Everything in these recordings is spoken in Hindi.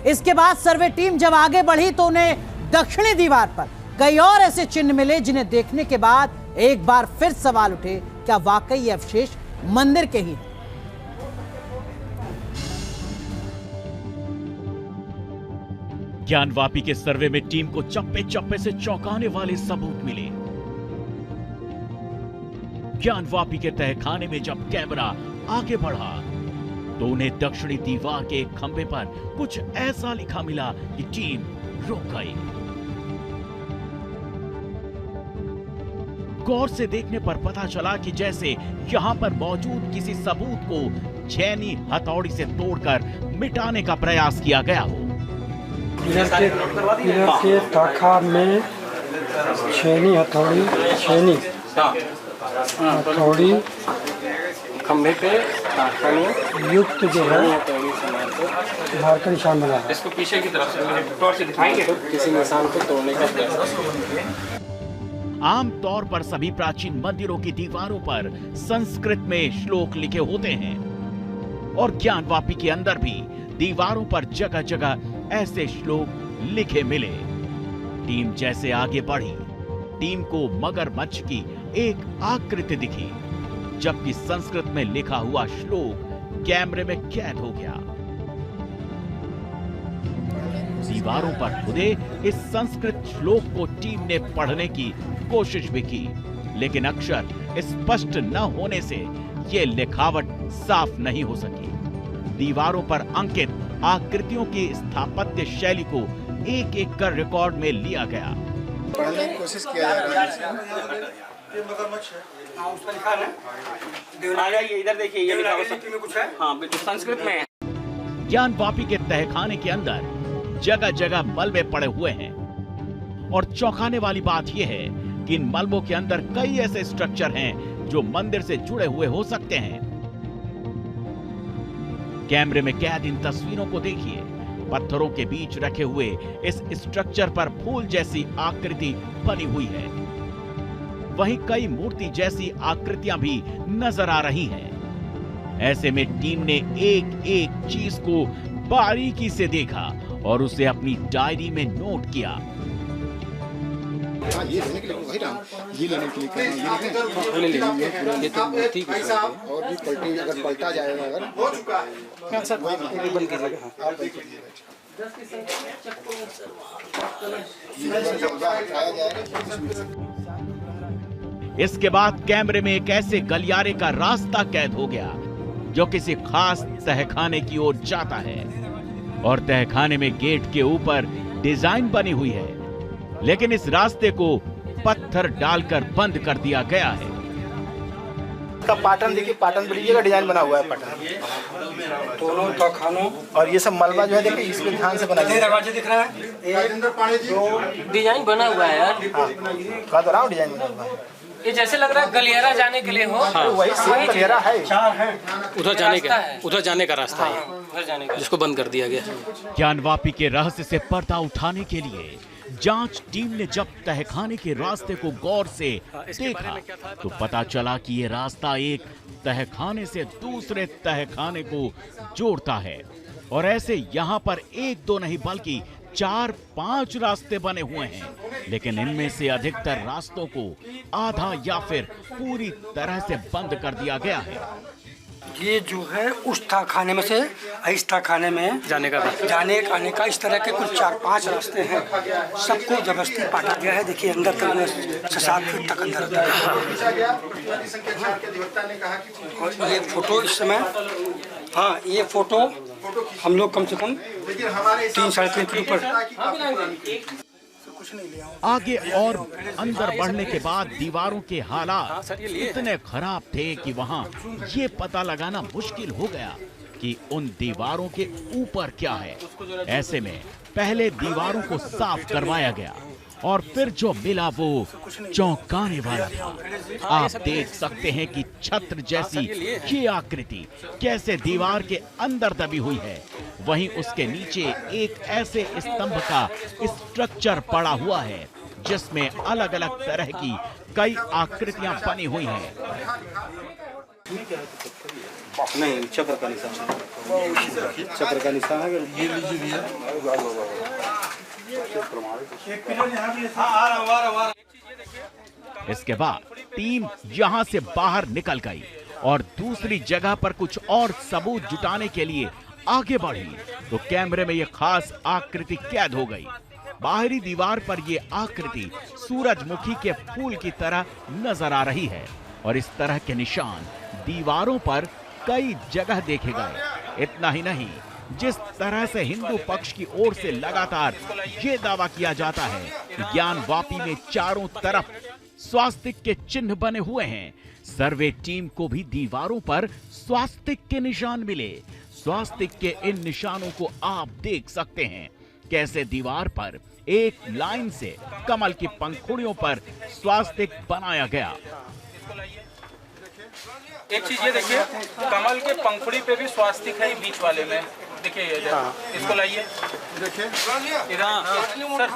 इसके बाद सर्वे टीम जब आगे बढ़ी तो उन्हें दक्षिणी दीवार पर कई और ऐसे चिन्ह मिले जिन्हें देखने के बाद एक बार फिर सवाल उठे, क्या वाकई ये अवशेष मंदिर के ही हैं? ज्ञानवापी के सर्वे में टीम को चप्पे चप्पे से चौंकाने वाले सबूत मिले। ज्ञानवापी के तहखाने में जब कैमरा आगे बढ़ा तो उन्हें दक्षिणी दीवार के एक खंभे पर कुछ ऐसा लिखा मिला कि टीम रुक गई। गौर से देखने पर पता चला कि जैसे यहां पर मौजूद किसी सबूत को छेनी हथौड़ी से तोड़कर मिटाने का प्रयास किया गया हो। पिलर के ताखा में छेनी हथौड़ी खंभे पे ताखा में युक्त जो है धार का निशान बना है। इसको पीछे की तरफ से टॉर्च से दिखाएंगे तो किसी निशान को तोड़ने का प्रयास। आमतौर पर सभी प्राचीन मंदिरों की दीवारों पर संस्कृत में श्लोक लिखे होते हैं और ज्ञानवापी के अंदर भी दीवारों पर जगह जगह ऐसे श्लोक लिखे मिले। टीम जैसे आगे बढ़ी, टीम को मगरमच्छ की एक आकृति दिखी, जबकि संस्कृत में लिखा हुआ श्लोक कैमरे में कैद हो गया। दीवारों पर खुदे इस संस्कृत श्लोक को टीम ने पढ़ने की कोशिश भी की, लेकिन अक्षर स्पष्ट न होने से ये लिखावट साफ नहीं हो सकी। दीवारों पर अंकित आकृतियों की स्थापत्य शैली को एक एक कर रिकॉर्ड में लिया गया। पढ़ने की कोशिश किया जा रहा है। ये मगरमच्छ है। हाँ, उस पर लिखा है। आ जाइए इधर देखिए, ये लिखा है कुछ है। हाँ, बिल्कुल संस्कृत में है। ज्ञानवापी के तहखाने के अंदर जगह जगह मलबे पड़े हुए हैं और चौंकाने वाली बात यह है कि इन मलबों के अंदर कई ऐसे स्ट्रक्चर हैं जो मंदिर से जुड़े हुए हो सकते हैं। कैमरे में कैद इन तस्वीरों को देखिए। पत्थरों के बीच रखे हुए इस स्ट्रक्चर पर फूल जैसी आकृति बनी हुई है। वहीं कई मूर्ति जैसी आकृतियां भी नजर आ रही हैं। ऐसे में टीम ने एक एक चीज को बारीकी से देखा और उसे अपनी डायरी में नोट किया। ये लेने के लिए वही राम, ये लेने के लिए ये तो मूर्ति और भी पलटी, अगर पलटा जाएगा अगर हो चुका है सर, वही बंद कीजिएगा। आप इसके बाद कैमरे में एक ऐसे गलियारे का रास्ता कैद हो गया जो किसी खास तहखाने की ओर जाता है और तहखाने में गेट के ऊपर डिजाइन बनी हुई है, लेकिन इस रास्ते को पत्थर डालकर बंद कर दिया गया है। का पैटर्न देखिए, पैटर्न बड़ी का डिजाइन बना हुआ है। पैटर्न दोनों तहखानों और ये सब मलबा जो है देखिए, इसको ध्यान से बनाइए। दरवाजे दिख रहा है, डिजाइन बना हुआ है यार। कहा तो रहा हूँ डिजाइन बना हुआ है। ये जैसे लग रहा है गलियारा जाने के लिए हो। हाँ, वही सेम गलियारा है। उधर जाने का रास्ता है, उधर जाने का, जिसको बंद कर दिया गया। ज्ञानवापी के रहस्य से पर्दा उठाने के लिए जांच टीम ने जब तहखाने के रास्ते को गौर से देखा तो पता चला कि ये रास्ता एक तहखाने से दूसरे तहखाने को जोड़ता है और ऐसे यहाँ पर एक दो नहीं बल्कि 4-5 रास्ते बने हुए हैं, लेकिन इनमें से अधिकतर रास्तों को आधा या फिर पूरी तरह से बंद कर दिया गया है। ये जो है उस तहखाने में से इस तहखाने में जाने आने का इस तरह के कुछ 4-5 रास्ते हैं। सबको जबरदस्ती काटा गया है। देखिए अंदर तक 6-7 फीट तक अंदर है। और ये फोटो इस समय, हाँ ये फोटो हम लोग कम से कम 3-3.5 फीट ऊपर। आगे और अंदर बढ़ने के बाद दीवारों के हालात इतने खराब थे कि वहां ये पता लगाना मुश्किल हो गया कि उन दीवारों के ऊपर क्या है। ऐसे में पहले दीवारों को साफ करवाया गया और फिर जो मिला वो चौंकाने वाला था। आप देख सकते हैं कि छत्र जैसी ये आकृति कैसे दीवार के अंदर दबी हुई है। वहीं उसके नीचे एक ऐसे स्तंभ का स्ट्रक्चर पड़ा हुआ है जिसमें अलग अलग तरह की कई आकृतियां बनी हुई हैं। नहीं, चक्र का निशान, चक्र का निशान है। ये लीजिए भैया। इसके बाद टीम यहां से बाहर निकल गई और दूसरी जगह पर कुछ और सबूत जुटाने के लिए आगे बढ़ी तो कैमरे में यह खास आकृति कैद हो गई। बाहरी दीवार पर यह आकृति सूरजमुखी के फूल की तरह नजर आ रही है और इस तरह के निशान दीवारों पर कई जगह देखे गए। इतना ही नहीं, जिस तरह से हिंदू पक्ष की ओर से लगातार ये दावा किया जाता है कि ज्ञानवापी में चारों तरफ स्वास्तिक के चिन्ह बने हुए हैं, सर्वे टीम को भी दीवारों पर स्वास्तिक के निशान मिले। स्वास्तिक के इन निशानों को आप देख सकते हैं कैसे दीवार पर एक लाइन से कमल की पंखुड़ियों पर स्वास्तिक बनाया गया। एक चीज ये देखिए, कमल के पंखुड़ी पे भी स्वास्तिक है बीच वाले में, देखिए ये इसको लाइए, देखिए इधर सर,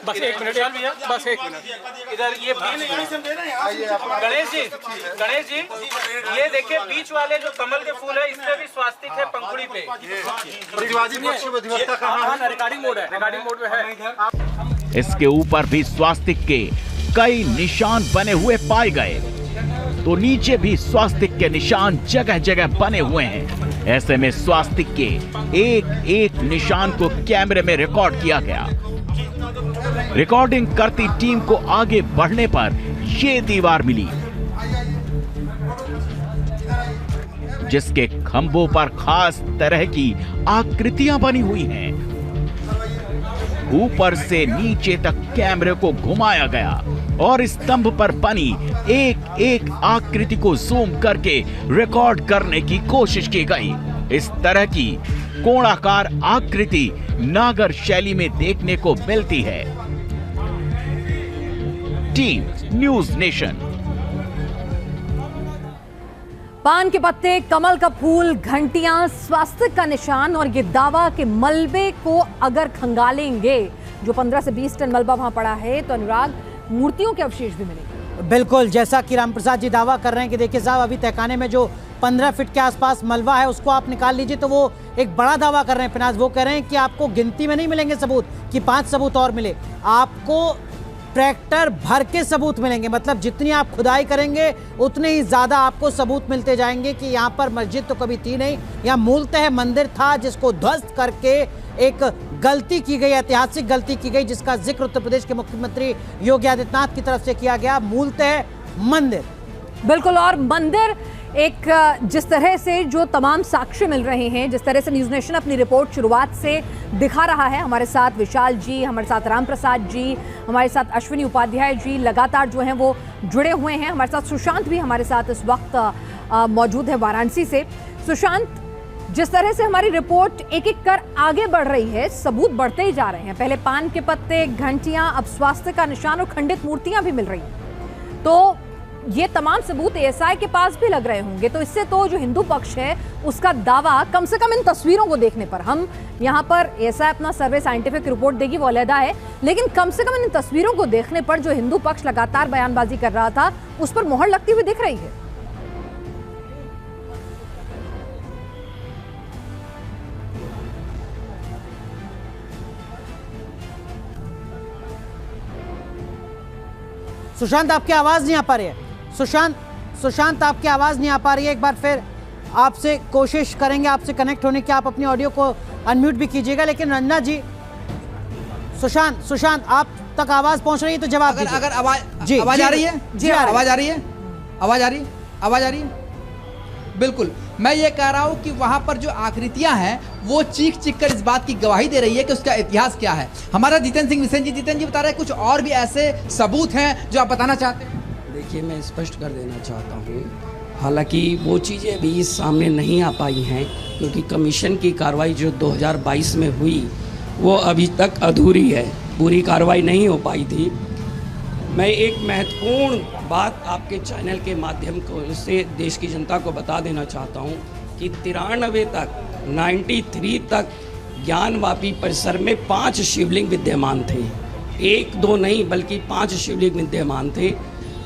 बस एक मिनट यार भैया, बस एक मिनट इधर ये गणेश जी ये देखिए बीच वाले जो कमल के फूल है इस पे भी स्वास्तिक है पंखुड़ी पे। रिकॉर्डिंग मोड है, रिकॉर्डिंग मोड में है। इसके ऊपर भी स्वास्तिक के कई निशान बने हुए पाए गए तो नीचे भी स्वास्तिक के निशान जगह जगह बने हुए हैं। ऐसे में स्वास्तिक के एक एक निशान को कैमरे में रिकॉर्ड किया गया। रिकॉर्डिंग करती टीम को आगे बढ़ने पर ये दीवार मिली जिसके खंभों पर खास तरह की आकृतियां बनी हुई हैं। ऊपर से नीचे तक कैमरे को घुमाया गया और स्तंभ पर बनी एक एक आकृति को जूम करके रिकॉर्ड करने की कोशिश की गई। इस तरह की कोणाकार आकृति नागर शैली में देखने को मिलती है। Team news nation. पान के पत्ते, कमल का फूल, घंटियां, स्वास्तिक का निशान और ये दावा कि मलबे को अगर खंगालेंगे, जो 15 से 20 टन मलबा वहां पड़ा है, तो अनुराग मूर्तियों के अवशेष भी मिलेंगे। बिल्कुल, जैसा कि रामप्रसाद जी दावा कर रहे हैं कि देखिए साहब, अभी तहखाने में जो 15 फीट के आसपास मलबा है उसको आप निकाल लीजिए, तो वो एक बड़ा दावा कर रहे हैं फिनाज। वो कह रहे हैं कि आपको गिनती में नहीं मिलेंगे सबूत कि 5 सबूत और मिले, आपको ट्रैक्टर भर के सबूत मिलेंगे। मतलब जितनी आप खुदाई करेंगे उतने ही ज़्यादा आपको सबूत मिलते जाएंगे कि यहाँ पर मस्जिद तो कभी थी नहीं, यहाँ मूलतः मंदिर था जिसको ध्वस्त करके एक गलती की गई, ऐतिहासिक गलती की गई, जिसका जिक्र उत्तर प्रदेश के मुख्यमंत्री योगी आदित्यनाथ की तरफ से किया गया। मूलतः मंदिर, बिल्कुल। और मंदिर एक जिस तरह से जो तमाम साक्ष्य मिल रहे हैं, जिस तरह से न्यूज़ नेशन अपनी रिपोर्ट शुरुआत से दिखा रहा है, हमारे साथ विशाल जी, हमारे साथ रामप्रसाद जी, हमारे साथ अश्विनी उपाध्याय जी लगातार जो हैं वो जुड़े हुए हैं। हमारे साथ सुशांत भी हमारे साथ इस वक्त मौजूद है वाराणसी से। सुशांत, जिस तरह से हमारी रिपोर्ट एक एक कर आगे बढ़ रही है, सबूत बढ़ते ही जा रहे हैं। पहले पान के पत्ते, घंटियां, अब स्वास्थ्य का निशान और खंडित मूर्तियां भी मिल रही हैं, तो ये तमाम सबूत एएसआई के पास भी लग रहे होंगे। तो इससे तो जो हिंदू पक्ष है उसका दावा, कम से कम इन तस्वीरों को देखने पर, हम यहाँ पर एएसआई अपना सर्वे साइंटिफिक रिपोर्ट देगी वो अलहदा है, लेकिन कम से कम इन तस्वीरों को देखने पर जो हिंदू पक्ष लगातार बयानबाजी कर रहा था उस पर मोहर लगती हुई दिख रही है। सुशांत, आपकी आवाज नहीं आ पा रही है। सुशांत आपकी आवाज नहीं आ पा रही है। एक बार फिर आपसे कोशिश करेंगे आपसे कनेक्ट होने की, आप अपनी ऑडियो को अनम्यूट भी कीजिएगा। लेकिन रंजना जी, सुशांत आप तक आवाज पहुंच रही है तो जवाब दीजिए। अगर आवाज आ रही है जी, आवाज आ रही है, आवाज आ रही है। बिल्कुल, मैं ये कह रहा हूँ कि वहाँ पर जो आकृतियाँ हैं वो चीख कर इस बात की गवाही दे रही है कि उसका इतिहास क्या है। हमारा जितेंद्र सिंह मिशन जी बता रहे हैं कुछ और भी ऐसे सबूत हैं जो आप बताना चाहते हैं। देखिए, मैं स्पष्ट कर देना चाहता हूँ, हालांकि वो चीज़ें अभी सामने नहीं आ पाई हैं क्योंकि कमीशन की कार्रवाई जो 2022 में हुई वो अभी तक अधूरी है, पूरी कार्रवाई नहीं हो पाई थी। मैं एक महत्वपूर्ण बात आपके चैनल के माध्यम से देश की जनता को बता देना चाहता हूं कि 93 तक 93 तक ज्ञानवापी परिसर में 5 शिवलिंग विद्यमान थे। 1-2 नहीं बल्कि 5 शिवलिंग विद्यमान थे,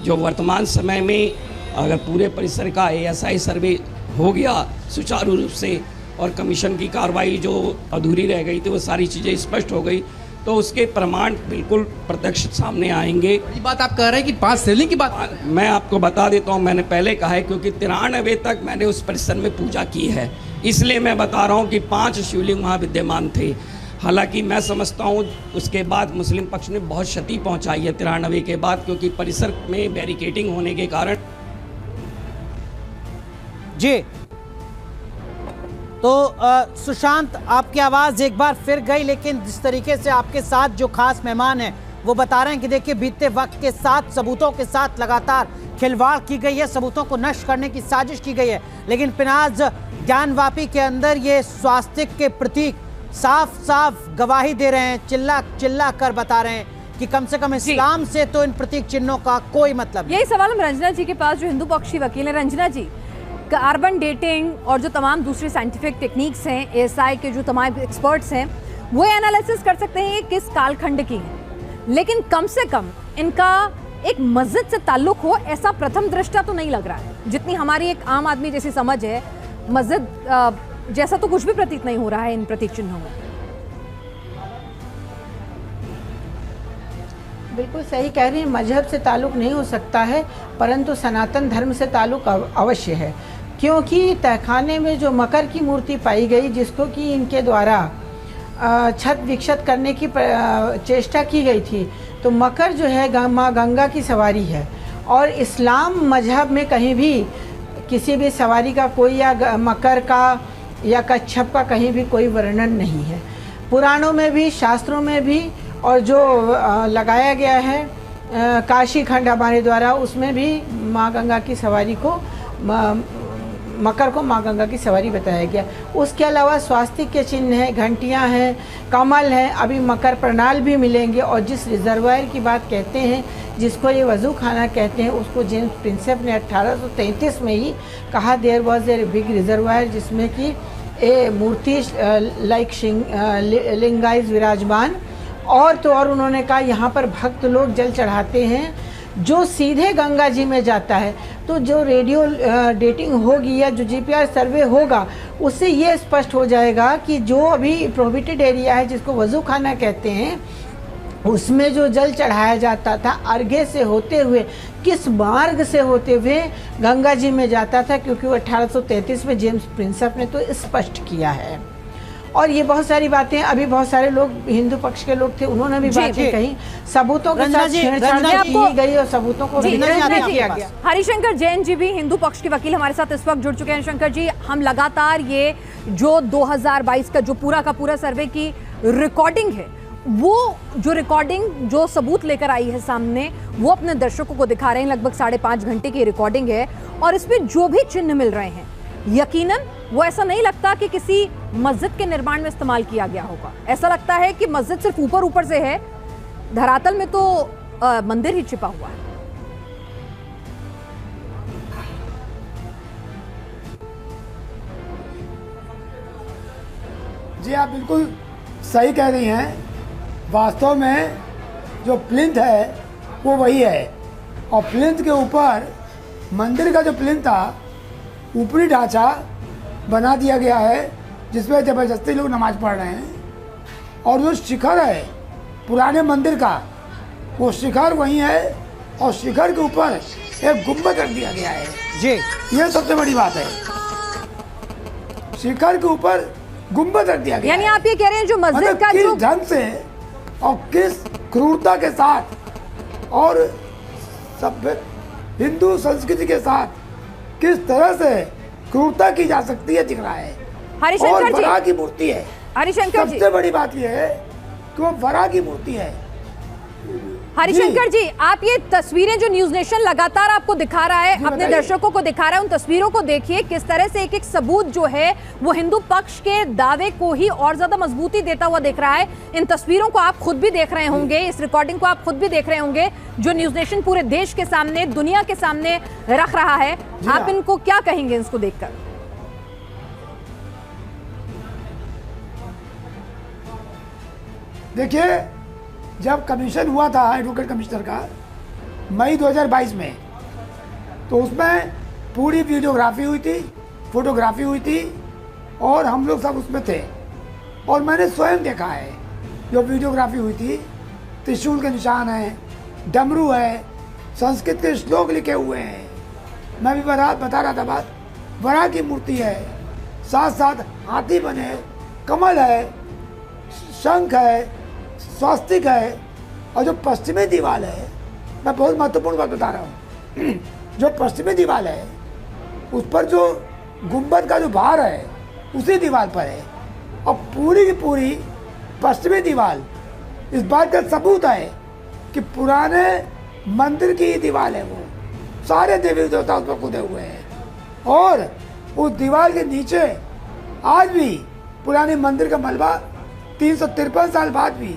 जो वर्तमान समय में अगर पूरे परिसर का ASI सर्वे हो गया सुचारू रूप से और कमीशन की कार्रवाई जो अधूरी रह गई थी वो सारी चीज़ें स्पष्ट हो गई तो उसके प्रमाण बिल्कुल प्रत्यक्ष सामने आएंगे। ये बात आप कह रहे हैं कि 5 शिवलिंग की बात, मैं आपको बता देता हूँ, मैंने पहले कहा है क्योंकि 93 तक मैंने उस परिसर में पूजा की है, इसलिए मैं बता रहा हूँ कि 5 शिवलिंग वहाँ विद्यमान थे। हालांकि मैं समझता हूँ उसके बाद मुस्लिम पक्ष ने बहुत क्षति पहुँचाई है 93 के बाद, क्योंकि परिसर में बैरिकेडिंग होने के कारण। जी तो सुशांत, आपकी आवाज़ एक बार फिर गई, लेकिन जिस तरीके से आपके साथ जो खास मेहमान हैं वो बता रहे हैं कि देखिए बीते वक्त के साथ सबूतों के साथ लगातार खिलवाड़ की गई है, सबूतों को नष्ट करने की साजिश की गई है, लेकिन पिनाज ज्ञानवापी के अंदर ये स्वास्तिक के प्रतीक साफ साफ गवाही दे रहे हैं, चिल्ला चिल्ला कर बता रहे हैं कि कम से कम इस्लाम से तो इन प्रतीक चिन्हों का कोई मतलब नहीं। यही सवाल हम रंजना जी के पास, जो हिंदू पक्ष की वकील है। रंजना जी, कार्बन डेटिंग और जो तमाम दूसरी साइंटिफिक टेक्निक्स हैं, ASI के जो तमाम एक्सपर्ट्स हैं, वो एनालिसिस कर सकते हैं किस कालखंड की है, लेकिन कम से कम इनका एक मस्जिद से ताल्लुक हो ऐसा प्रथम दृष्टा तो नहीं लग रहा है। जितनी हमारी एक आम आदमी जैसी समझ है, मस्जिद जैसा तो कुछ भी प्रतीत नहीं हो रहा है इन प्रतीक चिन्हों में। बिल्कुल सही कह रही हैं, मजहब से ताल्लुक़ नहीं हो सकता है, परंतु सनातन धर्म से ताल्लुक़ अवश्य है, क्योंकि तहखाने में जो मकर की मूर्ति पाई गई, जिसको कि इनके द्वारा छत विक्षत करने की चेष्टा की गई थी, तो मकर जो है माँ गंगा की सवारी है, और इस्लाम मजहब में कहीं भी किसी भी सवारी का कोई या मकर का या कच्छप का कहीं भी कोई वर्णन नहीं है। पुराणों में भी, शास्त्रों में भी, और जो लगाया गया है काशी खंड हमारे द्वारा, उसमें भी माँ गंगा की सवारी को, मकर को माँ गंगा की सवारी बताया गया। उसके अलावा स्वास्तिक के चिन्ह हैं, घंटियाँ हैं, कमल हैं, अभी मकर प्रणाल भी मिलेंगे, और जिस रिजर्वायर की बात कहते हैं, जिसको ये वज़ू खाना कहते हैं, उसको जेम्स प्रिंसेप ने 1833 में ही कहा, there was a big reservoir, जिसमें कि ए मूर्ति लाइक लिंगाइज विराजमान, और तो और उन्होंने कहा यहाँ पर भक्त लोग जल चढ़ाते हैं जो सीधे गंगा जी में जाता है। तो जो रेडियो डेटिंग होगी या जो GPR सर्वे होगा, उससे ये स्पष्ट हो जाएगा कि जो अभी प्रोहिबिटेड एरिया है, जिसको वज़ू खाना कहते हैं, उसमें जो जल चढ़ाया जाता था अर्घे से होते हुए, किस मार्ग से होते हुए गंगा जी में जाता था, क्योंकि वो 1833 में जेम्स प्रिंसेप ने तो स्पष्ट किया है। और ये बहुत सारी बातें, अभी बहुत सारे लोग हिंदू पक्ष के लोग थे, उन्होंने भी बातें कही, सबूतों के साथ छेड़छाड़ की गई और सबूतों को किया गया। हरिशंकर जैन जी भी हिंदू पक्ष के वकील हमारे साथ इस वक्त जुड़ चुके हैं। शंकर जी, हम लगातार ये जो 2022 का जो पूरा का पूरा सर्वे की रिकॉर्डिंग है, वो जो रिकॉर्डिंग जो सबूत लेकर आई है सामने, वो अपने दर्शकों को दिखा रहे हैं। लगभग 5.5 घंटे की रिकॉर्डिंग है, और इसमें जो भी चिन्ह मिल रहे हैं, यकीनन वो ऐसा नहीं लगता कि किसी मस्जिद के निर्माण में इस्तेमाल किया गया होगा। ऐसा लगता है कि मस्जिद सिर्फ ऊपर ऊपर से है, धरातल में तो मंदिर ही छिपा हुआ है। जी आप बिल्कुल सही कह रही हैं। वास्तव में जो प्लिंथ है वो वही है, और प्लिंथ के ऊपर मंदिर का जो प्लिंथ था, ऊपरी ढांचा बना दिया गया है, जिसमें ज़बरदस्ती लोग नमाज पढ़ रहे हैं, और जो शिखर है पुराने मंदिर का, वो शिखर वही है, और शिखर के ऊपर एक गुंबद रख दिया गया है। जी, ये सबसे बड़ी बात है, शिखर के ऊपर गुंबद रख दिया गया। यानी आप ये कह रहे हैं जो मस्जिद का किस ढंग से और किस क्रूरता के साथ और सभ्य हिंदू संस्कृति के साथ किस तरह से क्रूरता की जा सकती है दिख रहा है। हरिशंकर जी, वराह की मूर्ति है। हरिशंकर जी, सबसे बड़ी बात यह है कि वो वराह की मूर्ति है। हरिशंकर जी, आप ये तस्वीरें जो न्यूज नेशन लगातार आपको दिखा रहा है, अपने दर्शकों को दिखा रहा है, उन तस्वीरों को देखिए, किस तरह से एक एक सबूत जो है वो हिंदू पक्ष के दावे को ही और ज्यादा मजबूती देता हुआ दिख रहा है। इन तस्वीरों को आप खुद भी देख रहे होंगे, इस रिकॉर्डिंग को आप खुद भी देख रहे होंगे, जो न्यूज नेशन पूरे देश के सामने, दुनिया के सामने रख रहा है। आप इनको क्या कहेंगे इसको देखकर? देखिए, जब कमीशन हुआ था एडवोकेट कमिश्नर का मई 2022 में, तो उसमें पूरी वीडियोग्राफी हुई थी, फोटोग्राफी हुई थी और हम लोग सब उसमें थे। और मैंने स्वयं देखा है जो वीडियोग्राफी हुई थी, त्रिशूल के निशान हैं, डमरू है, संस्कृत के श्लोक लिखे हुए हैं। मैं भी बता रहा था बात, वराह की मूर्ति है, साथ साथ हाथी बने, कमल है, शंख है, स्वास्तिक है। और जो पश्चिमी दीवार है, मैं बहुत महत्वपूर्ण बात बता रहा हूँ, जो पश्चिमी दीवार है उस पर जो गुंबद का जो भार है उसी दीवार पर है। और पूरी की पूरी पश्चिमी दीवार इस बात का सबूत है कि पुराने मंदिर की दीवार है, वो सारे देवी देवता उस पर कूदे हुए हैं। और उस दीवार के नीचे आज भी पुराने मंदिर का मलबा 353 साल बाद भी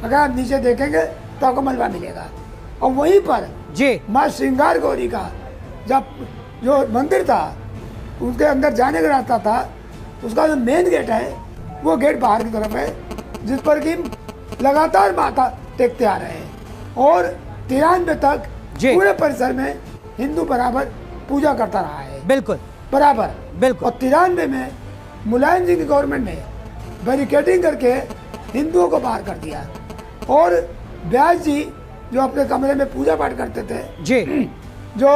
अगर आप नीचे देखेंगे तो आपको मलबा मिलेगा। और वहीं पर जी माँ श्रृंगार गौरी का जब जो मंदिर था उसके अंदर जाने का रास्ता था, उसका जो मेन गेट है वो गेट बाहर की तरफ है, जिस पर कि लगातार माथा टेकते आ रहे हैं। और 93 तक पूरे परिसर में हिंदू बराबर पूजा करता रहा है, बिल्कुल बराबर, बिल्कुल। और 93 में मुलायम सिंह की गवर्नमेंट ने बैरिकेडिंग करके हिंदुओं को बाहर कर दिया। और व्यास जी जो अपने कमरे में पूजा पाठ करते थे जी, जो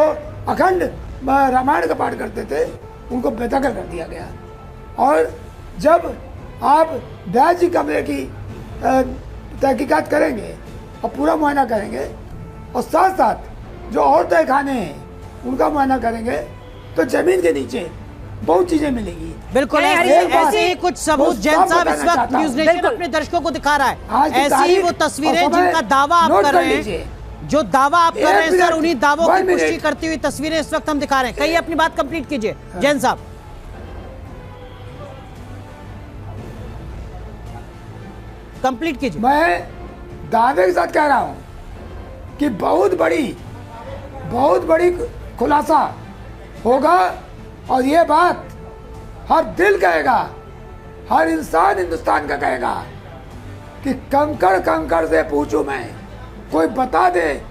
अखंड रामायण का पाठ करते थे, उनको बेदखल कर दिया गया। और जब आप व्यास जी कमरे की तहकीकात करेंगे और पूरा मुआयना करेंगे और साथ साथ जो और तहखाने हैं उनका मुआयना करेंगे तो जमीन के नीचे बहुत चीजें मिलेंगी। बिल्कुल ऐसे ही कुछ सबूत जैन साहब इस वक्त न्यूज़ नेशन अपने दर्शकों को दिखा रहा है। ऐसी ही वो तस्वीरें जिनका दावा आप कर रहे हैं, जो दावा आप कर रहे हैं सर, उन्हीं दावों की पुष्टि करती हुई तस्वीरें इस वक्त हम दिखा रहे हैं। कहिए, अपनी बात कंप्लीट कीजिए जैन साहब। कंप्लीट कीजिए। मैं दावे के साथ कह रहा हूं कि बहुत बड़ी खुलासा होगा और ये बात हर दिल कहेगा, हर इंसान हिंदुस्तान का कहेगा कि कंकड़ से पूछूं मैं, कोई बता दे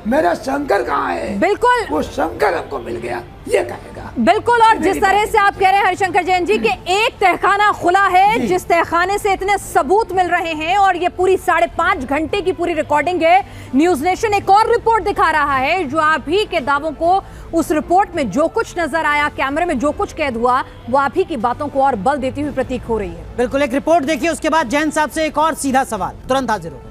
मेरा शंकर कहाँ है। बिल्कुल, वो शंकर हमको मिल गया, ये कहेगा। बिल्कुल। और जिस तरह से आप कह रहे हैं हरिशंकर जैन जी कि एक तहखाना खुला है, जिस तहखाने से इतने सबूत मिल रहे हैं, और ये पूरी 5.5 घंटे की पूरी रिकॉर्डिंग है। न्यूज़ नेशन एक और रिपोर्ट दिखा रहा है, जो आप ही के दावों को, उस रिपोर्ट में जो कुछ नजर आया, कैमरे में जो कुछ कैद हुआ, वो आप ही की बातों को और बल देती हुई प्रतीक हो रही है। बिल्कुल, एक रिपोर्ट देखिए, उसके बाद जैन साहब से एक और सीधा सवाल तुरंत हाजिर होगा।